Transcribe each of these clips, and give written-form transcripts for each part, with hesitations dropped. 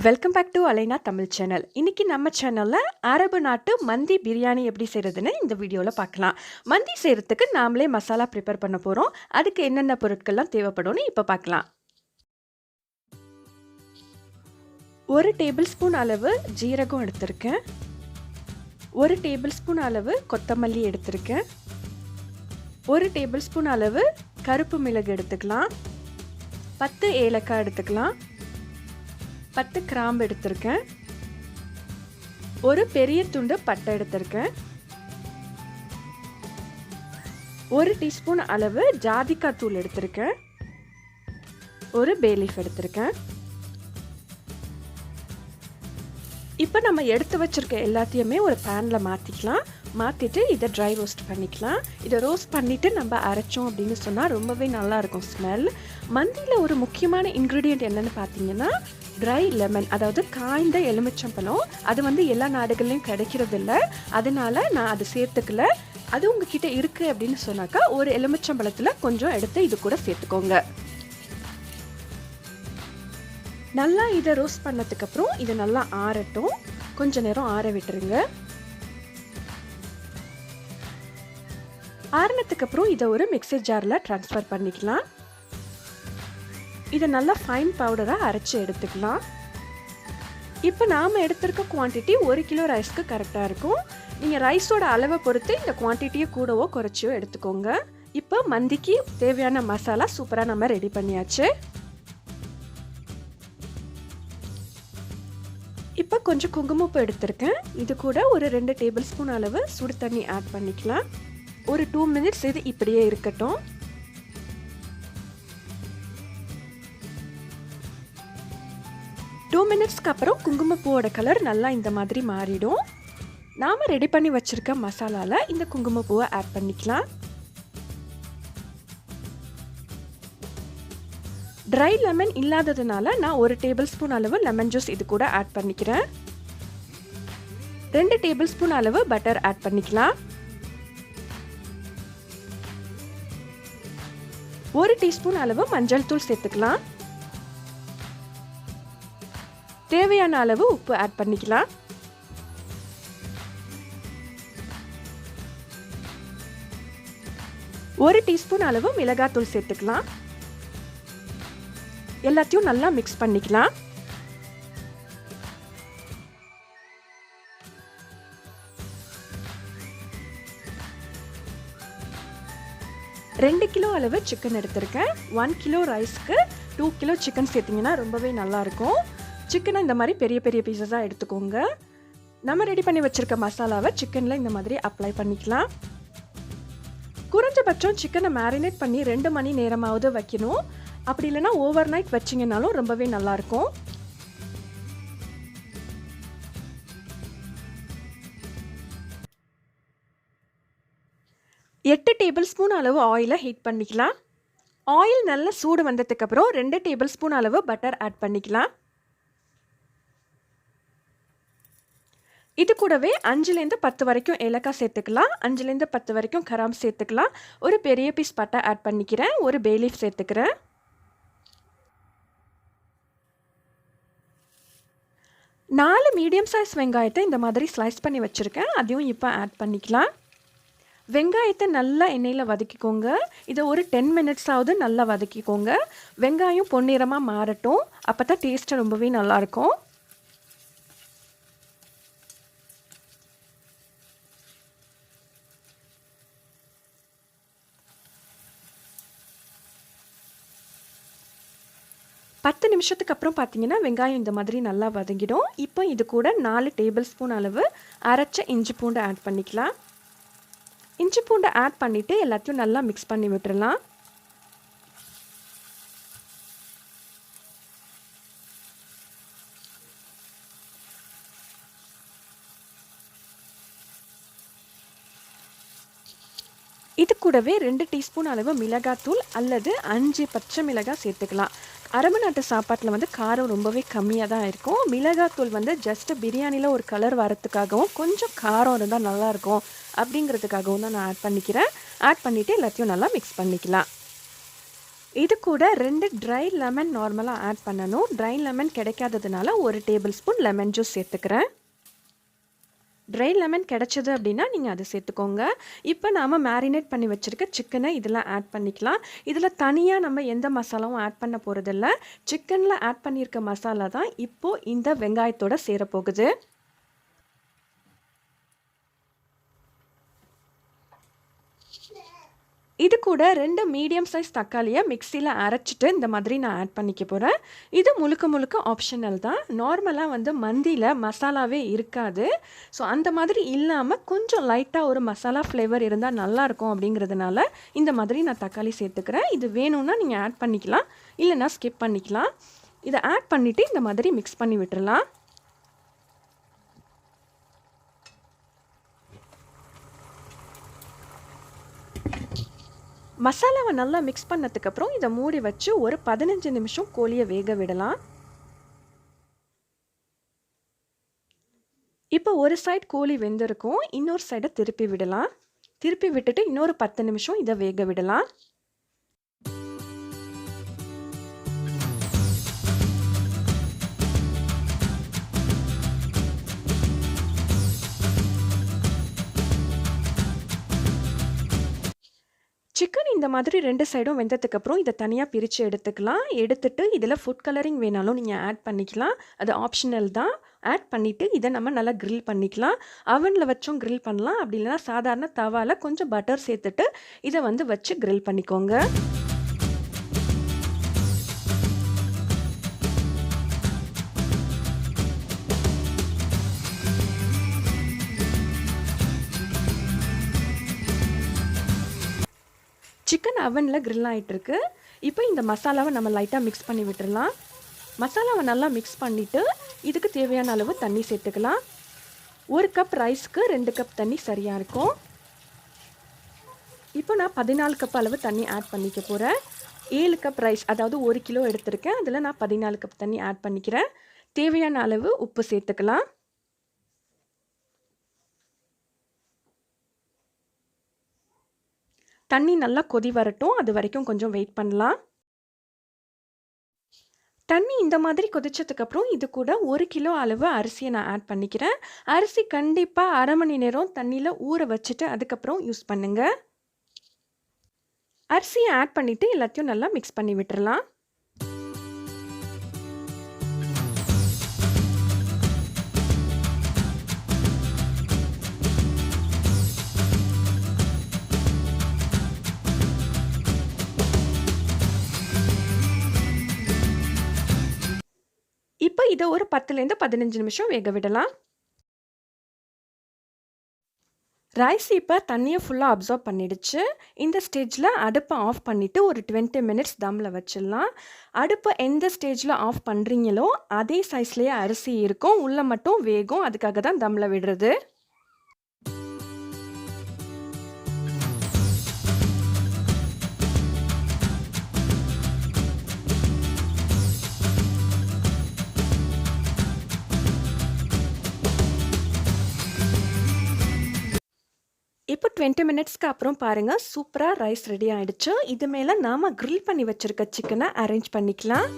Welcome back to Alaina Tamil channel. இன்னைக்கு நம்ம சேனலில் அரபு நாட்டு மந்தி பிரியாணி எப்படி செய்கிறதுன்னு இந்த வீடியோவில் பார்க்கலாம். மந்தி செய்கிறதுக்கு நாமளே மசாலா ப்ரிப்பேர் பண்ண போகிறோம். அதுக்கு என்னென்ன பொருட்கள்லாம் தேவைப்படும்னு இப்போ பார்க்கலாம். 1 டேபிள் ஸ்பூன் அளவு ஜீரகம் எடுத்திருக்கேன். 1 டேபிள் ஸ்பூன் அளவு கொத்தமல்லி எடுத்திருக்கேன். 1 டேபிள் ஸ்பூன் அளவு கருப்பு மிளகு எடுத்துக்கலாம். 10 ஏலக்காய் எடுத்துக்கலாம். 10 கிராம்பு எடுத்திருக்கேன். ஒரு பெரிய துண்டு பட்டை எடுத்திருக்கேன். 1 டீஸ்பூன் அளவு ஜாதிக்காய் தூள் எடுத்திருக்கேன். ஒரு பே லீஃப் எடுத்திருக்கேன். இப்போ நம்ம எடுத்து வச்சிருக்க எல்லாத்தையுமே ஒரு பேனில் மாற்றிக்கலாம். மாற்றிட்டு இதை ட்ரை ரோஸ்ட் பண்ணிக்கலாம். இதை ரோஸ்ட் பண்ணிவிட்டு நம்ம அரைச்சோம் அப்படின்னு சொன்னால் ரொம்பவே நல்லாயிருக்கும் ஸ்மெல். மந்தியில் ஒரு முக்கியமான இன்க்ரீடியண்ட் என்னென்னு பார்த்தீங்கன்னா ட்ரை லெமன், அதாவது காய்ந்த எலுமிச்சம்பழம். அது எல்லா நாடுகள்லையும் கிடைக்கிறதில்ல, அதனால நான் அது சேர்த்துக்கல. அது உங்ககிட்ட இருக்குது அப்படின்னு சொன்னாக்கா ஒரு எலுமிச்சம்பழத்தில் கொஞ்சம் எடுத்து இது கூட சேர்த்துக்கோங்க. நல்லா இதை ரோஸ்ட் பண்ணதுக்கப்புறம் இது நல்லா ஆறட்டும். கொஞ்ச நேரம் ஆற விட்டுருங்க. ஆறினதுக்கப்புறம் இதை ஒரு மிக்ஸி ஜாரில் ட்ரான்ஸ்ஃபர் பண்ணிக்கலாம். இதை நல்லா ஃபைன் பவுடராக அரைச்சி எடுத்துக்கலாம். இப்போ நாம் எடுத்திருக்க குவான்டிட்டி 1 கிலோ ரைஸ்க்கு கரெக்டாக இருக்கும். நீங்கள் ரைஸோட அளவை பொறுத்து இந்த குவான்டிட்டியை கூடவோ குறைச்சியோ எடுத்துக்கோங்க. இப்போ மந்திக்கு தேவையான மசாலா சூப்பராக நம்ம ரெடி பண்ணியாச்சு. இப்போ கொஞ்சம் குங்குமப்பூ எடுத்திருக்கேன். இது கூட ஒரு 2 டேபிள் ஸ்பூன் அளவு சுடு தண்ணி ஆட் பண்ணிக்கலாம். ஒரு 2 மினிட்ஸ் இது இப்படியே இருக்கட்டும். மினிட்ஸ்க்கு அப்புறம் குங்குமப்பூவோட கலர் நல்லா இந்த மாதிரி மாறிடும். நாம் ரெடி பண்ணி வச்சிருக்க மசாலாவில் இந்த குங்குமப்பூவை ஆட் பண்ணிக்கலாம். ட்ரை லெமன் இல்லாததுனால நான் 1 டேபிள் ஸ்பூன் அளவு லெமன் ஜூஸ் இது கூட ஆட் பண்ணிக்கிறேன். 2 டேபிள் ஸ்பூன் அளவு பட்டர் ஆட் பண்ணிக்கலாம். 1 டீஸ்பூன் அளவு மஞ்சள் தூள் சேர்த்துக்கலாம். தேவையான அளவு உப்பு ஆட் பண்ணிக்கலாம். ஒரு டீஸ்பூன் அளவு மிளகாத்தூள் சேர்த்துக்கலாம். எல்லாத்தையும் நல்லா மிக்ஸ் பண்ணிக்கலாம். ரெண்டு கிலோ அளவு சிக்கன் எடுத்திருக்கேன். 1 கிலோ ரைஸ்க்கு 2 கிலோ சிக்கன் சேர்த்திங்கன்னா ரொம்பவே நல்லாயிருக்கும். சிக்கனை இந்த மாதிரி பெரிய பெரிய பீஸஸாக எடுத்துக்கோங்க. நம்ம ரெடி பண்ணி வச்சுருக்க மசாலாவை சிக்கனில் இந்த மாதிரி அப்ளை பண்ணிக்கலாம். குறைஞ்சபட்சம் சிக்கனை மேரினேட் பண்ணி 2 மணி நேரமாவது வைக்கணும். அப்படி இல்லைன்னா ஓவர் நைட் வச்சிங்கனாலும் ரொம்பவே நல்லாயிருக்கும். எட்டு டேபிள் ஸ்பூன் அளவு ஆயிலை ஹீட் பண்ணிக்கலாம். ஆயில் நல்லா சூடு வந்ததுக்கப்புறம் 2 டேபிள் ஸ்பூன் அளவு பட்டர் ஆட் பண்ணிக்கலாம். இது கூடவே 5லேருந்து 10 வரைக்கும் ஏலக்காய் சேர்த்துக்கலாம். 5லேருந்து 10 வரைக்கும் கிராம்பு சேர்த்துக்கலாம். ஒரு பெரிய பீஸ் பட்டை ஆட் பண்ணிக்கிறேன். ஒரு பே லீஃப் சேர்த்துக்கிறேன். 4 மீடியம் சைஸ் வெங்காயத்தை இந்த மாதிரி ஸ்லைஸ் பண்ணி வச்சுருக்கேன். அதையும் இப்போ ஆட் பண்ணிக்கலாம். வெங்காயத்தை நல்லா எண்ணெயில் வதக்கிக்கோங்க. இதை ஒரு 10 மினிட்ஸாவது நல்லா வதக்கிக்கோங்க. வெங்காயம் பொன்னிறமாக மாறட்டும். அப்போ தான் டேஸ்ட்டு ரொம்பவே நல்லாயிருக்கும். பத்து நிமிஷத்துக்கு அப்புறம் பார்த்தீங்கன்னா வெங்காயம் இந்த மாதிரி நல்லா வதங்கிடும். இப்போ இது கூட 4 டேபிள் ஸ்பூன் அளவு அரைச்ச இஞ்சி பூண்டு ஆட் பண்ணிக்கலாம். இஞ்சி பூண்டு ஆட் பண்ணிவிட்டு எல்லாத்தையும் நல்லா மிக்ஸ் பண்ணி விட்டுறலாம். இது கூடவே 2 டீஸ்பூன் அளவு மிளகாத்தூள் அல்லது 5 பச்சை மிளகாய் சேர்த்துக்கலாம். அரபு நாட்டு சாப்பாட்டில் காரம் ரொம்பவே கம்மியாக தான் இருக்கும். மிளகாத்தூள் ஜஸ்ட் பிரியாணியில் ஒரு கலர் வரத்துக்காகவும் கொஞ்சம் காரம் இருந்தால் நல்லாயிருக்கும் அப்படிங்கிறதுக்காகவும் தான் நான் ஆட் பண்ணிக்கிறேன். ஆட் பண்ணிவிட்டு எல்லாத்தையும் நல்லா மிக்ஸ் பண்ணிக்கலாம். இது கூட 2 ட்ரை லெமன் நார்மலாக ஆட் பண்ணணும். ட்ரை லெமன் கிடைக்காததுனால 1 டேபிள் ஸ்பூன் லெமன் ஜூஸ் சேர்த்துக்கிறேன். ட்ரை லெமன் கிடச்சிது அப்படின்னா நீங்கள் அதை சேர்த்துக்கோங்க. இப்போ நாம் மேரினேட் பண்ணி வச்சுருக்க சிக்கனை இதில் ஆட் பண்ணிக்கலாம். இதில் தனியாக நம்ம எந்த மசாலாவும் ஆட் பண்ண போகிறதில்ல. சிக்கனில் ஆட் பண்ணியிருக்க மசாலா தான் இப்போது இந்த வெங்காயத்தோடு சேரப்போகுது. இது கூட 2 மீடியம் சைஸ் தக்காளியை மிக்சியில் அரைச்சிட்டு இந்த மாதிரி நான் ஆட் பண்ணிக்க போகிறேன். இது முழுக்க ஆப்ஷனல் தான். நார்மலாக மந்தியில் மசாலாவே இருக்காது. ஸோ அந்த மாதிரி இல்லாமல் கொஞ்சம் லைட்டாக ஒரு மசாலா ஃப்ளேவர் இருந்தால் நல்லாயிருக்கும் அப்படிங்கிறதுனால இந்த மாதிரி நான் தக்காளி சேர்த்துக்கிறேன். இது வேணும்னா நீங்கள் ஆட் பண்ணிக்கலாம், இல்லைனா ஸ்கிப் பண்ணிக்கலாம். இதை ஆட் பண்ணிவிட்டு இந்த மாதிரி மிக்ஸ் பண்ணி விட்டுறலாம். மசாலாவை நல்லா மிக்ஸ் பண்ணதுக்கப்புறம் இதை மூடி வச்சு ஒரு 15 நிமிஷம் கோழியை வேக விடலாம். இப்போ ஒரு சைடு கோழி வெந்திருக்கும், இன்னொரு சைடை திருப்பி விடலாம். திருப்பி விட்டுட்டு இன்னொரு 10 நிமிஷம் இதை வேக விடலாம். சிக்கன் இந்த மாதிரி 2 சைடும் வெந்ததுக்கப்புறம் இதை தனியாக பிரித்து எடுத்துக்கலாம். எடுத்துட்டு இதில் ஃபுட் கலரிங் வேணாலும் நீங்கள் ஆட் பண்ணிக்கலாம். அது ஆப்ஷனல் தான். ஆட் பண்ணிவிட்டு இதை நம்ம நல்லா க்ரில் பண்ணிக்கலாம். அவனில் வச்சும் க்ரில் பண்ணலாம், அப்படி இல்லைனா சாதாரண தவாவில் கொஞ்சம் பட்டர் சேர்த்துட்டு இதை வச்சு க்ரில் பண்ணிக்கோங்க. சிக்கன் அவனில் க்ரில் ஆகிட்டுருக்கு. இப்போ இந்த மசாலாவை நம்ம லைட்டாக மிக்ஸ் பண்ணி விட்டுடலாம். மசாலாவை நல்லா மிக்ஸ் பண்ணிவிட்டு இதுக்கு தேவையான அளவு தண்ணி சேர்த்துக்கலாம். 1 கப் ரைஸ்க்கு 2 கப் தண்ணி சரியாக இருக்கும். இப்போ நான் 14 கப் அளவு தண்ணி ஆட் பண்ணிக்க போகிறேன். 7 கப் ரைஸ், அதாவது 1 கிலோ எடுத்திருக்கேன். அதில் நான் 14 கப் தண்ணி ஆட் பண்ணிக்கிறேன். தேவையான அளவு உப்பு சேர்த்துக்கலாம். தண்ணி நல்லா கொதி வரட்டும், அது வரைக்கும் கொஞ்சம் வெயிட் பண்ணலாம். தண்ணி இந்த மாதிரி கொதிச்சதுக்கப்புறம் இது கூட 1 கிலோ அளவு அரிசியை நான் ஆட் பண்ணிக்கிறேன். அரிசி கண்டிப்பாக 1/2 மணி நேரம் தண்ணியில் ஊற வச்சுட்டு அதுக்கப்புறம் யூஸ் பண்ணுங்கள். அரிசியை ஆட் பண்ணிவிட்டு எல்லாத்தையும் நல்லா மிக்ஸ் பண்ணி விட்டுறலாம். இப்போ இதை ஒரு 10லேருந்து 15 நிமிஷம் வேக விடலாம். ரைஸ் இப்போ தண்ணியை ஃபுல்லாக அப்சார்ப் பண்ணிடுச்சு. இந்த ஸ்டேஜில் அடுப்பை ஆஃப் பண்ணிவிட்டு ஒரு 20 மினிட்ஸ் தம்மில் வச்சிடலாம். அடுப்பை எந்த ஸ்டேஜில் ஆஃப் பண்ணுறீங்களோ அதே சைஸ்லேயே அரிசி இருக்கும், உள்ளே மட்டும் வேகும். அதுக்காக தான் தம்மில் விடுறது. இப்போ 20 மினிட்ஸ்க்கு அப்புறம் பாருங்கள், சூப்பராக ரைஸ் ரெடி ஆகிடுச்சு. இது மேலே நாம் க்ரில் பண்ணி வச்சுருக்க சிக்கனை அரேஞ்ச் பண்ணிக்கலாம்.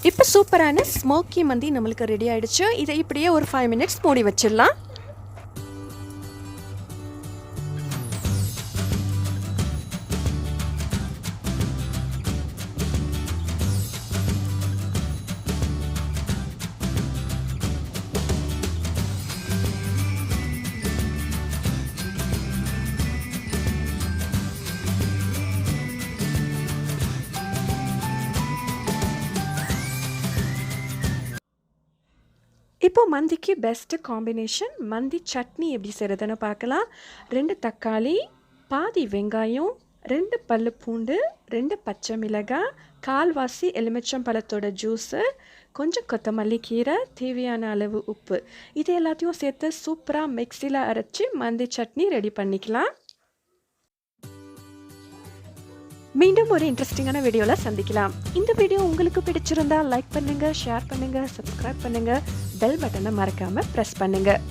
இப்போ சூப்பரான ஸ்மோக்கி மந்தி நம்மளுக்கு ரெடி ஆகிடுச்சு. இதை இப்படியே ஒரு 5 மினிட்ஸ் மூடி வச்சிடலாம். இப்போ மந்திக்கு பெஸ்ட் காம்பினேஷன் மந்தி சட்னி எப்படி செய்கிறதுன்னு பார்க்கலாம். 2 தக்காளி, பாதி வெங்காயம், 2 பல்லு பூண்டு, 2 பச்சை மிளகாய், கால்வாசி எலுமிச்சம்பழத்தோட ஜூஸு, கொஞ்சம் கொத்தமல்லி கீரை, தேவையான அளவு உப்பு, இது எல்லாத்தையும் சேர்த்து சூப்பராக மிக்சியில் அரைச்சி மந்தி சட்னி ரெடி பண்ணிக்கலாம். மீண்டும் ஒரு இன்ட்ரெஸ்டிங்கான வீடியோவில் சந்திக்கலாம். இந்த வீடியோ உங்களுக்கு பிடிச்சிருந்தா லைக் பண்ணுங்கள், ஷேர் பண்ணுங்கள், சப்ஸ்கிரைப் பண்ணுங்கள், பெல் பட்டனை மறக்காமல் ப்ரெஸ் பண்ணுங்கள்.